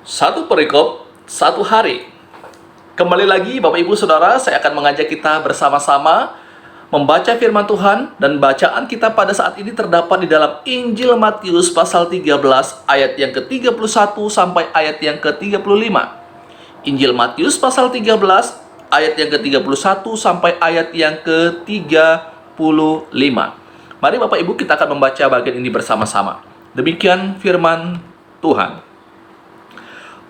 Satu perikop, satu hari. Kembali lagi Bapak Ibu Saudara, saya akan mengajak kita bersama-sama membaca firman Tuhan, dan bacaan kita pada saat ini terdapat di dalam Injil Matius pasal 13 ayat yang ke-31 sampai ayat yang ke-35. Injil Matius pasal 13 ayat yang ke-31 sampai ayat yang ke-35. Mari Bapak Ibu kita akan membaca bagian ini bersama-sama. Demikian firman Tuhan.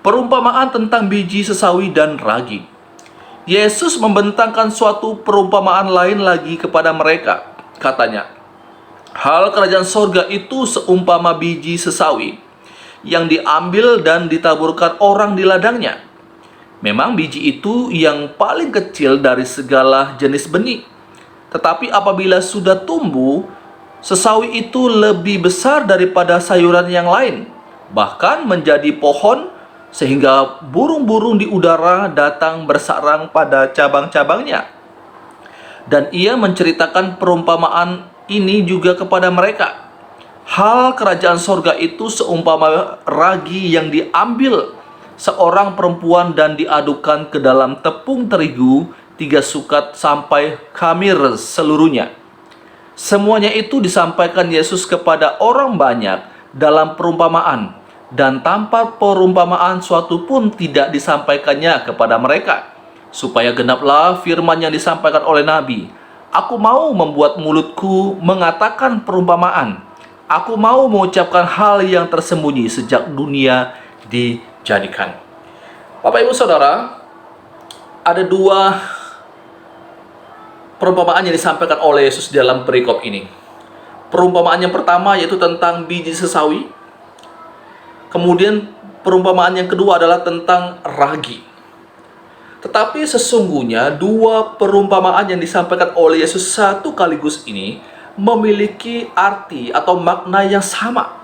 Perumpamaan tentang biji sesawi dan ragi. Yesus membentangkan suatu perumpamaan lain lagi kepada mereka. Katanya, hal kerajaan sorga itu seumpama biji sesawi yang diambil dan ditaburkan orang di ladangnya. Memang biji itu yang paling kecil dari segala jenis benih. Tetapi apabila sudah tumbuh, sesawi itu lebih besar daripada sayuran yang lain, bahkan menjadi pohon, sehingga burung-burung di udara datang bersarang pada cabang-cabangnya. Dan ia menceritakan perumpamaan ini juga kepada mereka. Hal kerajaan sorga itu seumpama ragi yang diambil seorang perempuan dan diadukkan ke dalam tepung terigu 3 sukat sampai khamir seluruhnya. Semuanya itu disampaikan Yesus kepada orang banyak dalam perumpamaan, dan tanpa perumpamaan suatu pun tidak disampaikannya kepada mereka, supaya genaplah firman yang disampaikan oleh Nabi. Aku mau membuat mulutku mengatakan perumpamaan. Aku mau mengucapkan hal yang tersembunyi sejak dunia dijadikan. Bapak Ibu Saudara, ada 2 perumpamaan yang disampaikan oleh Yesus dalam perikop ini. Perumpamaan yang pertama yaitu tentang biji sesawi. Kemudian perumpamaan yang kedua adalah tentang ragi. Tetapi sesungguhnya 2 perumpamaan yang disampaikan oleh Yesus satu kaligus ini memiliki arti atau makna yang sama.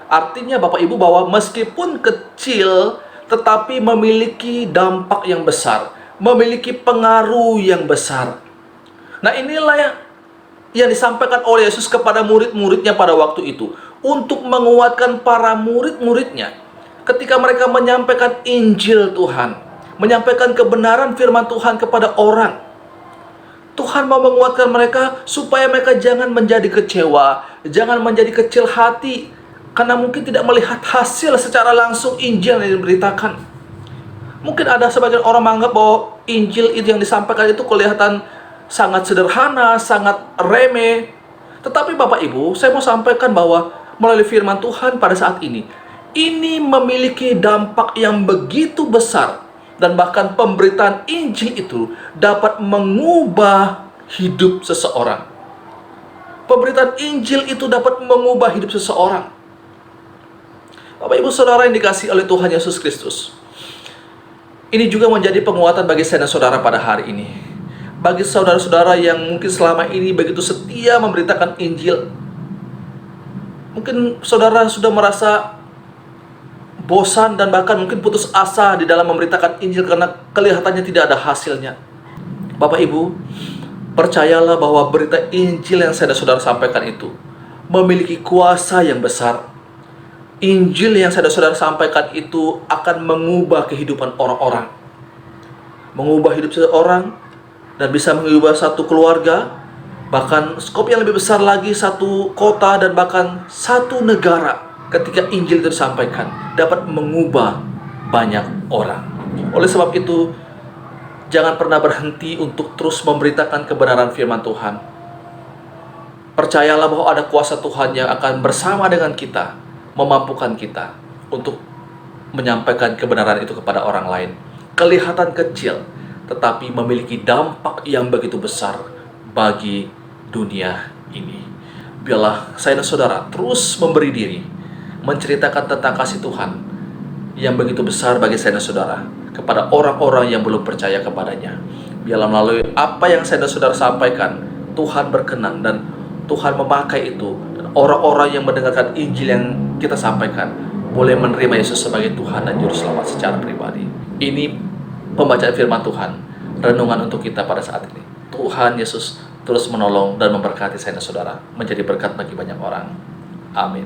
Artinya Bapak Ibu bahwa meskipun kecil tetapi memiliki dampak yang besar, memiliki pengaruh yang besar. Nah, inilah yang disampaikan oleh Yesus kepada murid-muridnya pada waktu itu, untuk menguatkan para murid-muridnya ketika mereka menyampaikan Injil Tuhan, menyampaikan kebenaran firman Tuhan kepada orang. Tuhan mau menguatkan mereka supaya mereka jangan menjadi kecewa, jangan menjadi kecil hati, karena mungkin tidak melihat hasil secara langsung Injil yang diberitakan. Mungkin ada sebagian orang menganggap bahwa Injil itu yang disampaikan itu kelihatan sangat sederhana, sangat remeh. Tetapi Bapak Ibu, saya mau sampaikan bahwa melalui firman Tuhan pada saat ini memiliki dampak yang begitu besar. Dan bahkan pemberitaan Injil itu dapat mengubah hidup seseorang. Pemberitaan Injil itu dapat mengubah hidup seseorang. Bapak Ibu Saudara yang dikasihi oleh Tuhan Yesus Kristus, ini juga menjadi penguatan bagi saya dan saudara pada hari ini. Bagi saudara-saudara yang mungkin selama ini begitu setia memberitakan Injil, mungkin saudara sudah merasa bosan dan bahkan mungkin putus asa di dalam memberitakan Injil karena kelihatannya tidak ada hasilnya. Bapak Ibu, percayalah bahwa berita Injil yang saya dan saudara sampaikan itu memiliki kuasa yang besar. Injil yang saya dan saudara sampaikan itu akan mengubah kehidupan orang-orang, mengubah hidup seseorang, dan bisa mengubah satu keluarga, bahkan skop yang lebih besar lagi satu kota dan bahkan satu negara. Ketika Injil itu disampaikan, dapat mengubah banyak orang. Oleh sebab itu, jangan pernah berhenti untuk terus memberitakan kebenaran firman Tuhan. Percayalah bahwa ada kuasa Tuhan yang akan bersama dengan kita, memampukan kita untuk menyampaikan kebenaran itu kepada orang lain. Kelihatan kecil, tetapi memiliki dampak yang begitu besar bagi dunia ini. Biarlah saya dan saudara terus memberi diri, menceritakan tentang kasih Tuhan yang begitu besar bagi saya dan saudara kepada orang-orang yang belum percaya kepadanya. Biarlah melalui apa yang saya dan saudara sampaikan, Tuhan berkenan dan Tuhan memakai itu, dan orang-orang yang mendengarkan Injil yang kita sampaikan boleh menerima Yesus sebagai Tuhan dan Juru Selamat secara pribadi. Ini pembacaan firman Tuhan, renungan untuk kita pada saat ini. Tuhan Yesus terus menolong dan memberkati saya dan saudara, menjadi berkat bagi banyak orang. Amin.